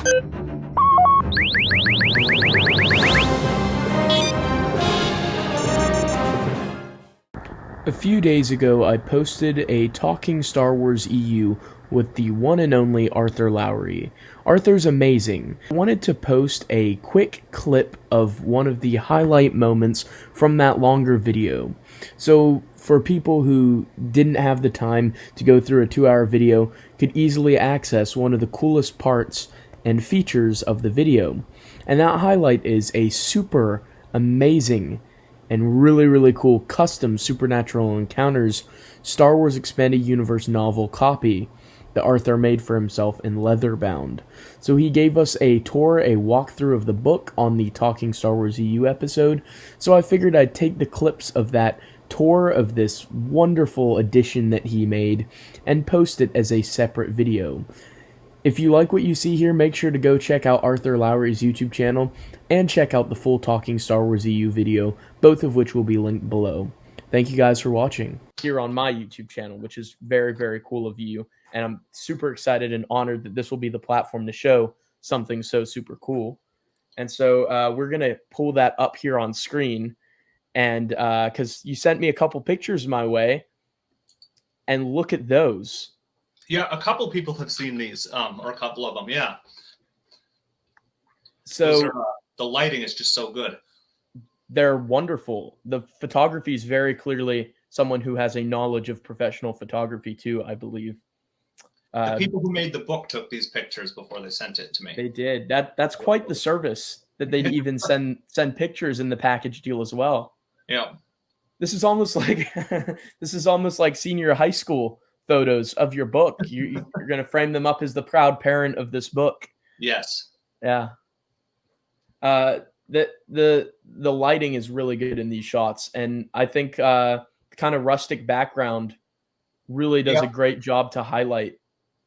A few days ago, I posted a Talking Star Wars EU with the one and only Arthur Lowery. Arthur's amazing. I wanted to post a quick clip of one of the highlight moments from that longer video. So, for people who didn't have the time to go through a 2-hour video, could easily access one of the coolest parts and features of the video. And that highlight is a super amazing and really cool custom Supernatural Encounters Star Wars Expanded Universe novel copy that Arthur made for himself in Leatherbound. So he gave us a tour, a walkthrough of the book on the Talking Star Wars EU episode, so I figured I'd take the clips of that tour of this wonderful edition that he made and post it as a separate video. If you like what you see here, make sure to go check out Arthur Lowery's YouTube channel and check out the full Talking Star Wars EU video, both of which will be linked below. Thank you guys for watching here on my YouTube channel, which is very cool of you, and I'm super excited and honored that this will be the platform to show something so super cool. And so we're going to pull that up here on screen, and because you sent me a couple pictures my way, and look at those. Yeah, a couple people have seen these, or a couple of them, yeah. So the lighting is just so good. They're wonderful. The photography is very clearly someone who has a knowledge of professional photography too, I believe. The people who made the book took these pictures before they sent it to me. They did. That's quite the service that they'd even send pictures in the package deal as well. Yeah. This is almost like senior high school photos of your book. You're going to frame them up as the proud parent of this book. Yes. Yeah. The lighting is really good in these shots, and I think kind of rustic background really does a great job to highlight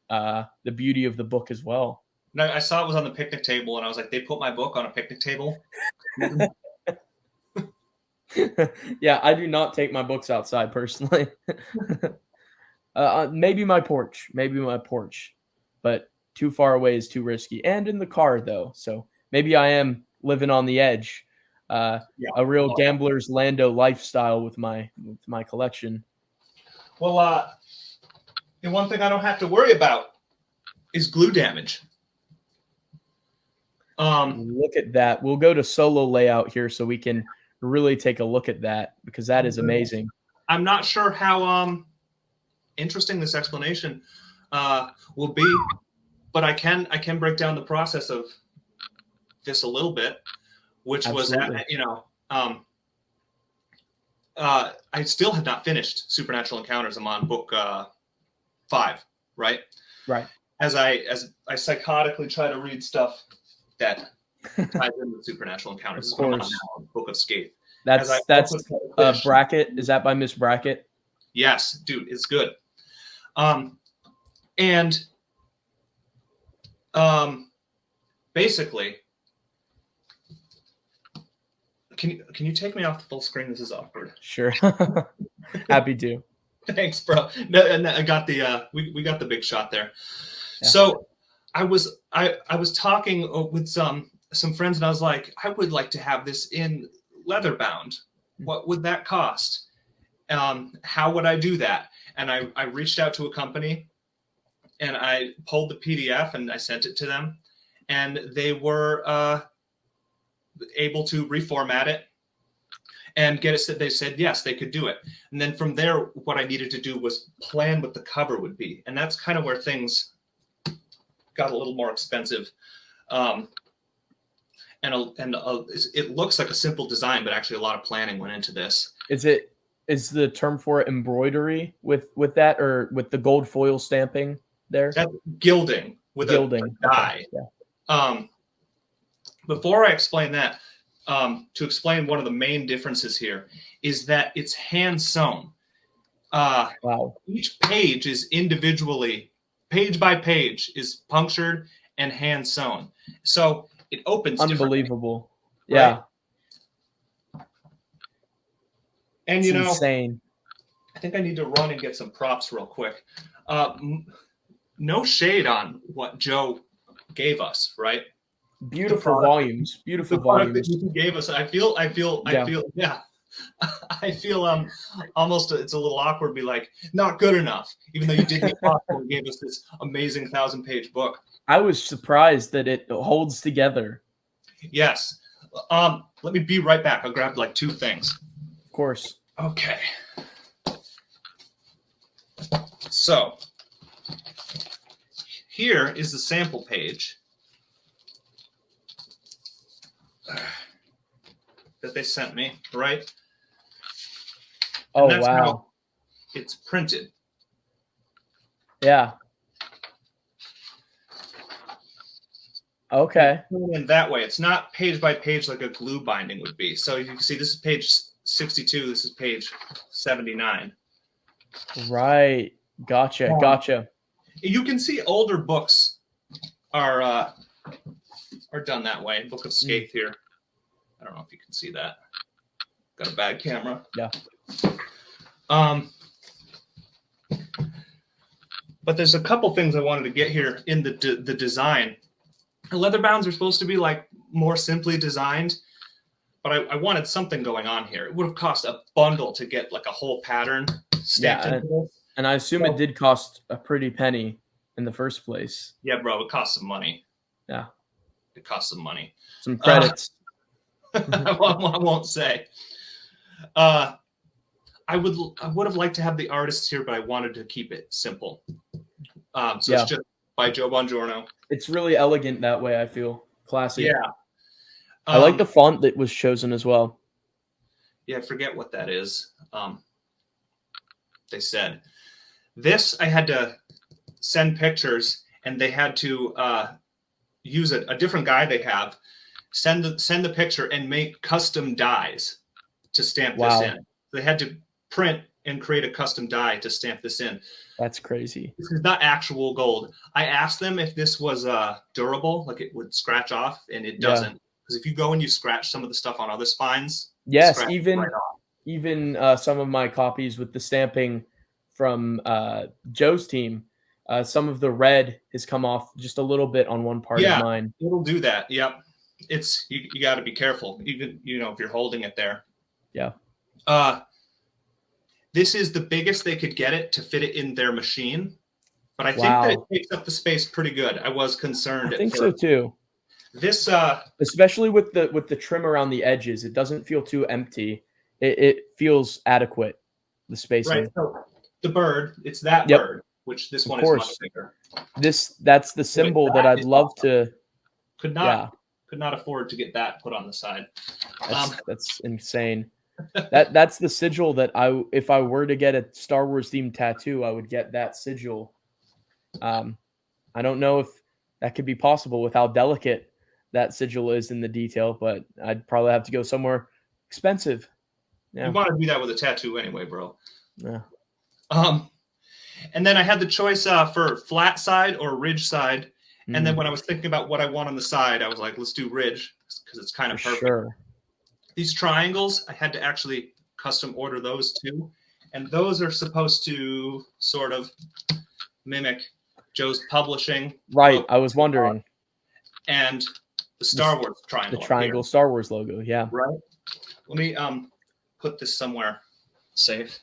the beauty of the book as well. No, I saw it was on the picnic table, and I was like, they put my book on a picnic table? Yeah, I do not take my books outside personally. Maybe my porch, but too far away is too risky. And in the car though, so maybe I am living on the edge. A real gambler's Lando lifestyle with my collection. Well, the one thing I don't have to worry about is glue damage. Look at that. We'll go to solo layout here so we can really take a look at that, because that is amazing. I'm not sure how interesting this explanation will be, but I can break down the process of this a little bit, which Absolutely. was I still have not finished Supernatural Encounters. I'm on book 5, right? Right. As I psychotically try to read stuff that ties in with Supernatural Encounters. Of course. Book of Scathe. That's Bracket. Is that by Miss Bracket? Yes, dude, it's good. Basically, can you take me off the full screen? This is awkward. Sure. Happy to. Thanks, bro. No, and I got the we got the big shot there. Yeah. So I was talking with some friends, and I was like, I would like to have this in Leatherbound. What would that cost? How would I do that? And I reached out to a company, and I pulled the PDF and I sent it to them, and they were able to reformat it and get it. They said yes, they could do it. And then from there, what I needed to do was plan what the cover would be, and that's kind of where things got a little more expensive. It looks like a simple design, but actually a lot of planning went into this. Is the term for it embroidery with that, or with the gold foil stamping there? That's gilding with a dye. Okay. Yeah. Before I explain that, to explain one of the main differences here is that it's hand sewn. Wow. Each page is individually, page by page, is punctured and hand sewn. So it opens unbelievable. Right? Yeah. And it's insane. I think I need to run and get some props real quick. No shade on what Joe gave us, right? Beautiful volumes. Beautiful The product that volumes. you gave us. I feel, Yeah. yeah. I feel almost it's a little awkward to be like not good enough, even though you did get thoughtful and gave us this amazing 1,000-page book. I was surprised that it holds together. Yes. Let me be right back. I'll grab like 2 things. Of course. Okay. So here is the sample page that they sent me, right? Oh, that's wow. how it's printed. Yeah. Okay. In that way, it's not page by page like a glue binding would be. So you can see this is page 62. This is page 79. Right. Gotcha. Gotcha. You can see older books are done that way. Book of Skaith here. I don't know if you can see that. Got a bad camera. Yeah. But there's a couple things I wanted to get here in the design. Leatherbounds are supposed to be like more simply designed, but I wanted something going on here. It would have cost a bundle to get like a whole pattern stamped into this. And I assume it did cost a pretty penny in the first place. Yeah, bro, it cost some money. Yeah. It cost some money. Some credits. I won't say. I would have liked to have the artists here, but I wanted to keep it simple. It's just by Joe Bongiorno. It's really elegant that way, I feel. Classy. Yeah. I like the font that was chosen as well. Yeah, I forget what that is. They said. This, I had to send pictures, and they had to use a different guy they have, send the picture, and make custom dies to stamp this in. They had to print and create a custom die to stamp this in. That's crazy. This is not actual gold. I asked them if this was durable, like it would scratch off, and it doesn't. Because if you go and you scratch some of the stuff on other spines, yes, even some of my copies with the stamping from Joe's team, some of the red has come off just a little bit on one part of mine. It'll do that. Yep. It's you got to be careful, even if you're holding it there. Yeah. This is the biggest they could get it to fit it in their machine, but I think that it takes up the space pretty good. I was concerned. I think so too. This, especially with the trim around the edges, it doesn't feel too empty. It feels adequate. The spacing. Right. So the bird, it's that bird, which this one is much bigger. That's the symbol that I'd love to. Could not afford to get that put on the side. That's insane. That's the sigil that if I were to get a Star Wars themed tattoo, I would get that sigil. I don't know if that could be possible with how delicate that sigil is in the detail, but I'd probably have to go somewhere expensive. Yeah. You want to do that with a tattoo anyway, bro. Yeah. And then I had the choice for flat side or ridge side. And then when I was thinking about what I want on the side, I was like, let's do ridge because it's kind of perfect. Sure. These triangles, I had to actually custom order those too. And those are supposed to sort of mimic Joe's publishing. Right. logo. I was wondering. And the Star Wars triangle. The triangle Star Wars logo. Yeah. Right. Let me put this somewhere safe.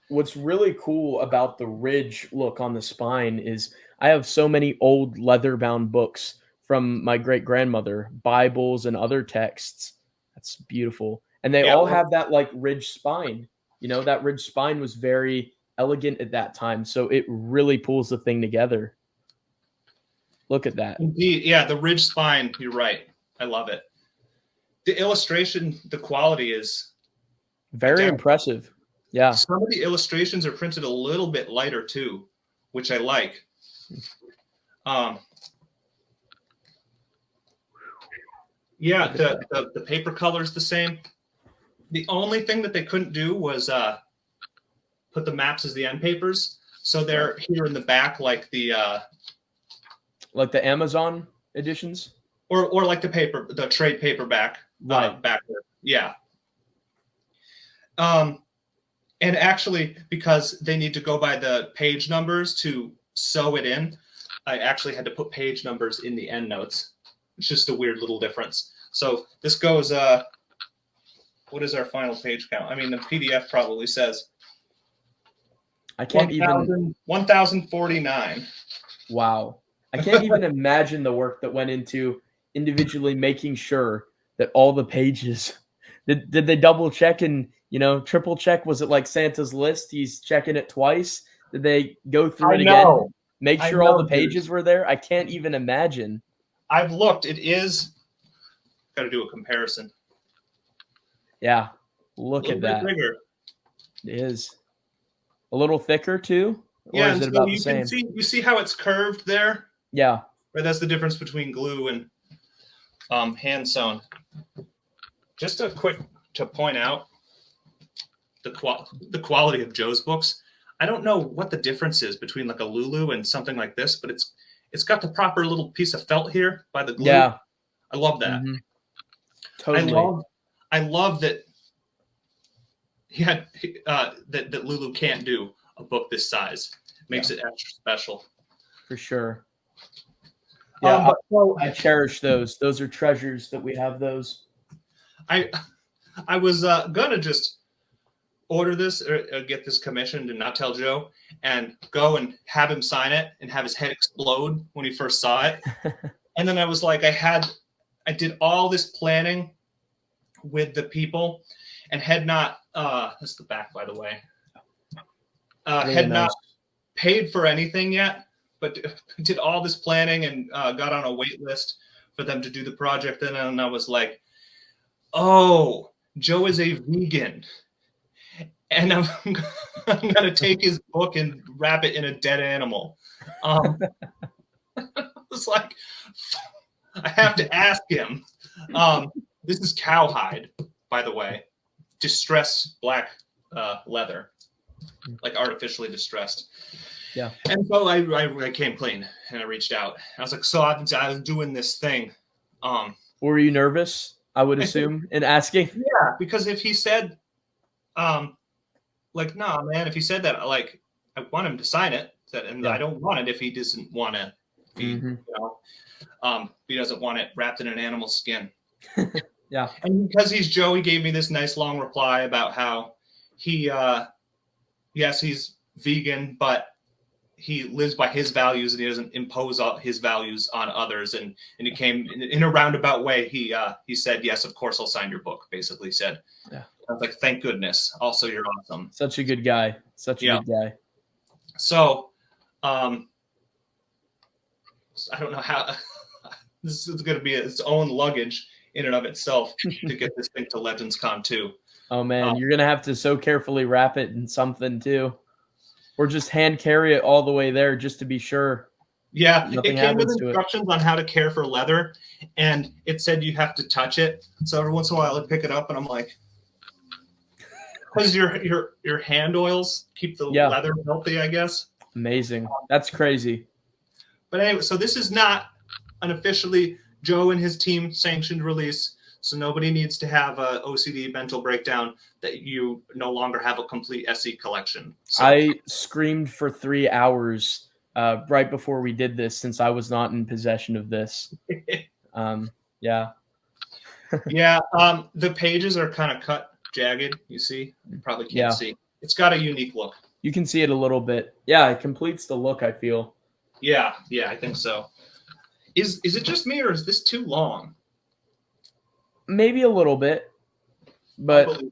What's really cool about the ridge look on the spine is I have so many old leather-bound books from my great-grandmother, Bibles and other texts. That's beautiful. And they all have that like ridge spine. That ridge spine was very elegant at that time. So it really pulls the thing together. Look at that. Indeed. Yeah, the ridge spine. You're right. I love it. The illustration, the quality is very impressive. Yeah. Some of the illustrations are printed a little bit lighter too, which I like. Yeah, the paper color is the same. The only thing that they couldn't do was put the maps as the end papers. So they're here in the back, like the Amazon editions, or like the trade paperback, back there. Yeah. And actually, because they need to go by the page numbers to sew it in, I actually had to put page numbers in the end notes. It's just a weird little difference. So this goes, what is our final page count? I mean, the PDF probably says I can't even 1,049. Wow. I can't even imagine the work that went into individually making sure that all the pages did they double check and, triple check? Was it like Santa's list? He's checking it twice. Did they go through I it again? know. Make I sure all the know, pages dude. were there? I can't even imagine. I've looked. It is. Got to do a comparison. Yeah. Look at that. A little bit bigger. It is. A little thicker too? Or Yeah, is and it so about the you can same? see how it's curved there? Yeah. Right, that's the difference between glue and hand sewn. Just a quick to point out the quality of Joe's books. I don't know what the difference is between like a Lulu and something like this, but it's got the proper little piece of felt here by the glue. Yeah. I love that. Mm-hmm. Totally. I love that he had that Lulu can't do a book this size. Makes it extra special. For sure. Yeah, so, I cherish those. Those are treasures that we have those. I was gonna just order this or get this commissioned and not tell Joe and go and have him sign it and have his head explode when he first saw it. And then I was like, I did all this planning with the people and had not, that's the back, by the way, Really had nice. not paid for anything yet, but did all this planning and got on a wait list for them to do the project. And I was like, oh, Joe is a vegan. And I'm going to take his book and wrap it in a dead animal. I was like, I have to ask him. This is cowhide, by the way. Distressed black leather, like artificially distressed. Yeah. And so I came clean and I reached out. I was like, so I was doing this thing. Were you nervous, I would assume, in asking? Yeah, because if he said, like, nah, man, if he said that, like, I want him to sign it, and I don't want it if he doesn't want to, he doesn't want it wrapped in an animal skin. Yeah. And because he's Joe, he gave me this nice long reply about how he, yes, he's vegan, but he lives by his values and he doesn't impose his values on others. And he came in a roundabout way. He said, yes, of course I'll sign your book, basically said. Yeah. I was like, thank goodness. Also, you're awesome. Such a good guy. Such a good guy. So, I don't know how this is going to be its own luggage in and of itself to get this thing to Legends Con 2. Oh man, you're going to have to so carefully wrap it in something too. Or just hand carry it all the way there just to be sure. Yeah, it came with instructions on how to care for leather, and it said you have to touch it. So every once in a while I'd pick it up and I'm like, because your hand oils keep the leather healthy, I guess. Amazing. That's crazy. But anyway, so this is not an officially Joe and his team sanctioned release. So nobody needs to have a OCD mental breakdown that you no longer have a complete SE collection. So, I screamed for 3 hours right before we did this, since I was not in possession of this. Yeah. Yeah. The pages are kind of cut jagged. You see, you probably can't see. It's got a unique look. You can see it a little bit. Yeah, it completes the look, I feel. Yeah, I think so. Is it just me, or is this too long? Maybe a little bit, but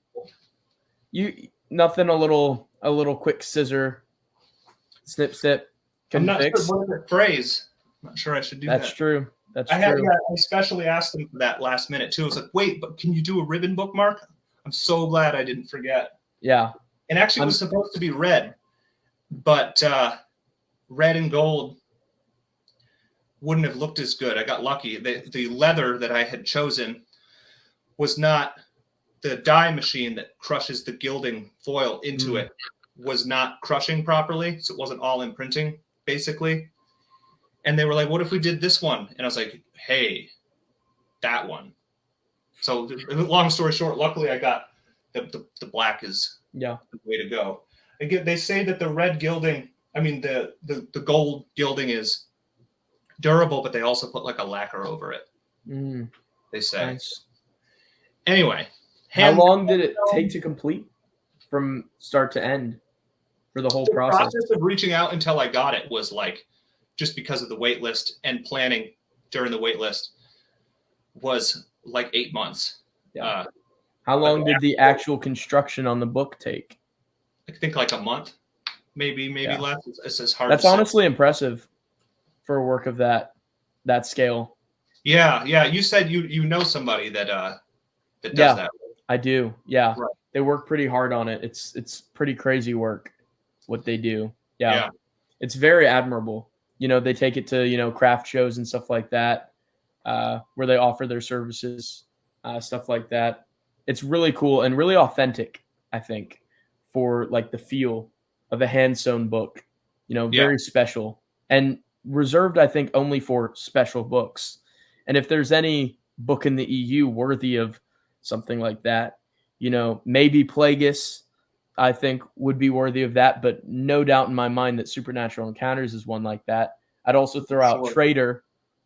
nothing. A little quick scissor, snip. I'm not sure what the phrase. I'm not sure I should do that. That's true. That's true. I especially asked them for that last minute too. I was like, wait, but can you do a ribbon bookmark? I'm so glad I didn't forget. Yeah. And actually, it was supposed to be red, but red and gold wouldn't have looked as good. I got lucky. The leather that I had chosen was not the die machine that crushes the gilding foil into it was not crushing properly. So it wasn't all imprinting, basically. And they were like, what if we did this one? And I was like, hey, that one. So long story short, luckily I got the black is the way to go. Again, they say that the red gilding I mean, the gold gilding is durable, but they also put like a lacquer over it. They say. Nice. Anyway, How long did it take to complete from start to end for the whole process? The process of reaching out until I got it was like, just because of the wait list and planning during the wait list was like 8 months. Yeah. How long did the actual construction on the book take? I think like a month, maybe less. It's as hard. That's honestly impressive for a work of that scale. Yeah. You said you know somebody that does that. I do. Yeah. Right. They work pretty hard on it. It's pretty crazy work what they do. Yeah. It's very admirable. They take it to, craft shows and stuff like that, where they offer their services, stuff like that. It's really cool and really authentic, I think, for like the feel of a hand sewn book, very special and reserved, I think, only for special books. And if there's any book in the EU worthy of something like that, maybe Plagueis, I think, would be worthy of that, but no doubt in my mind that Supernatural Encounters is one like that. I'd also throw out Trader,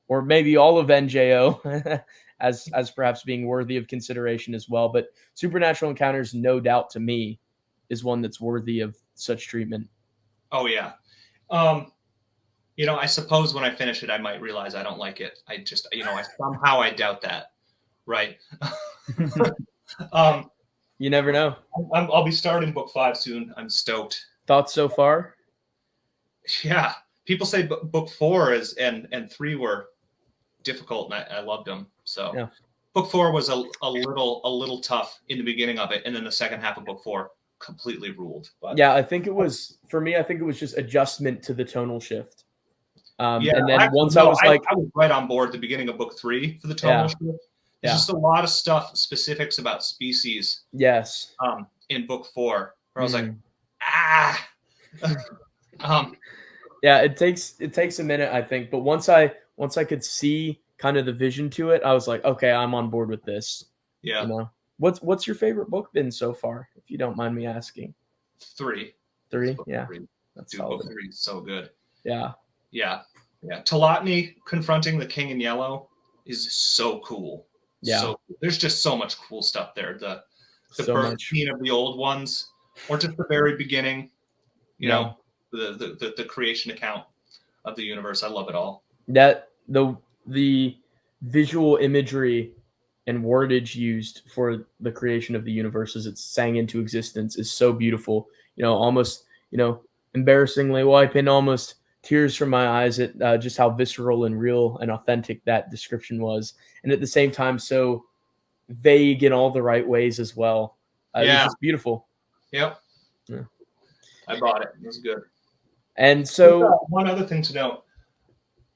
or maybe all of NJO as perhaps being worthy of consideration as well. But Supernatural Encounters, no doubt to me, is one that's worthy of such treatment. Oh yeah. I suppose when I finish it, I might realize I don't like it. I just, I doubt that. Right. You never know. I'll be starting book 5 soon. I'm stoked. Thoughts so far? Yeah. People say book 4 and 3 were difficult, and I loved them. So yeah. Book 4 was a little tough in the beginning of it, and then the second half of book 4 completely ruled. But yeah, I think it was just adjustment to the tonal shift. And then I was right on board at the beginning of book 3 for the tonal shift. There's just a lot of specifics about species. Yes. In book 4, where I was like, yeah, it takes a minute, I think, but once I could see kind of the vision to it, I was like, okay, I'm on board with this. Yeah. What's your favorite book been so far, if you don't mind me asking? 3. 3? Yeah. 3. Dude, book 3 is so good. Yeah. Yeah. Talotny confronting the King in Yellow is so cool. Yeah. So there's just so much cool stuff there. The birth scene of the old ones, or just the very beginning, the creation account of the universe. I love it all. That the visual imagery and wordage used for the creation of the universe as it sang into existence is so beautiful. Almost, embarrassingly wiping almost tears from my eyes at just how visceral and real and authentic that description was. And at the same time, so vague in all the right ways as well. It was just beautiful. Yep. Yeah. I bought it. It was good. And so one other thing to note,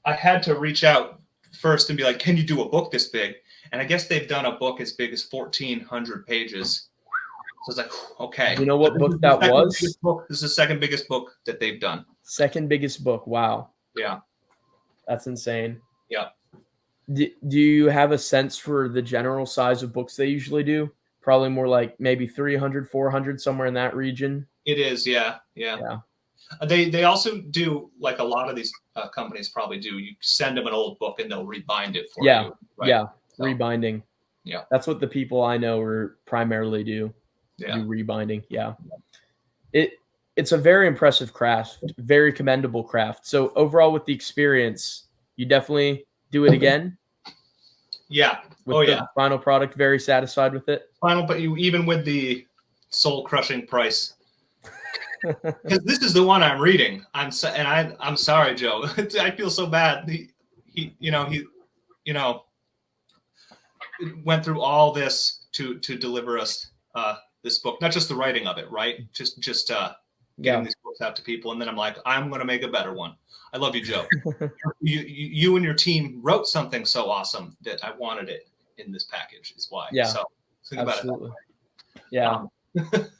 I had to reach out first and be like, can you do a book this big? And I guess they've done a book as big as 1,400 pages. So I was like, okay. You know what book that was? This is the second biggest book that they've done. Second biggest book. Wow. Yeah. That's insane. Yeah. Do you have a sense for the general size of books they usually do? Probably more like maybe 300, 400, somewhere in that region. It is. Yeah. They also do, like a lot of these companies probably do. You send them an old book and they'll rebind it for you. Right? Yeah. So, rebinding. Yeah. That's what the people I know primarily do. Yeah. Do rebinding. Yeah. It's a very impressive craft, very commendable craft. So overall with the experience, you definitely do it again? Yeah. With the final product, very satisfied with it? But even with the soul-crushing price. Because this is the one I'm reading. I'm sorry, Joe. I feel so bad. He went through all this to deliver us this book, not just the writing of it, right? Just getting these books out to people, and then I'm like, I'm going to make a better one. I love you, Joe. you and your team wrote something so awesome that I wanted it in this package. Is why. Yeah. So think absolutely. About it.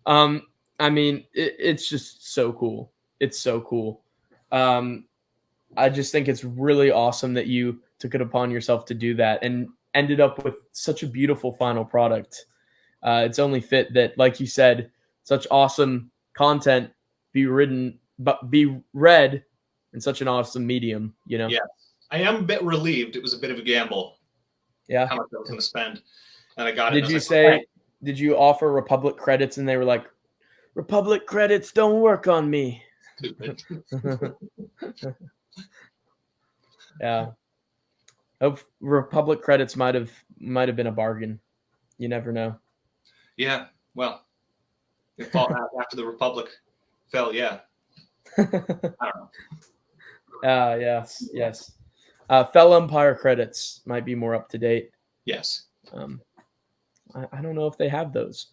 Yeah. I mean, it's just so cool. It's so cool. I just think it's really awesome that you took it upon yourself to do that and ended up with such a beautiful final product. It's only fit that, like you said, such awesome content be written but be read in such an awesome medium, you know? Yeah. I am a bit relieved. It was a bit of a gamble Yeah. how much I was going to spend, and I got it. And Did I was you like, "Okay." say, did you offer Republic credits and they were like, Republic credits don't work on me? Stupid. Yeah. Hope Republic credits might have been a bargain. You never know. Yeah. Well, it fought out after the Republic fell. Yeah. I don't know. Yes, yes. Fell Empire credits might be more up to date. Yes. I don't know if they have those.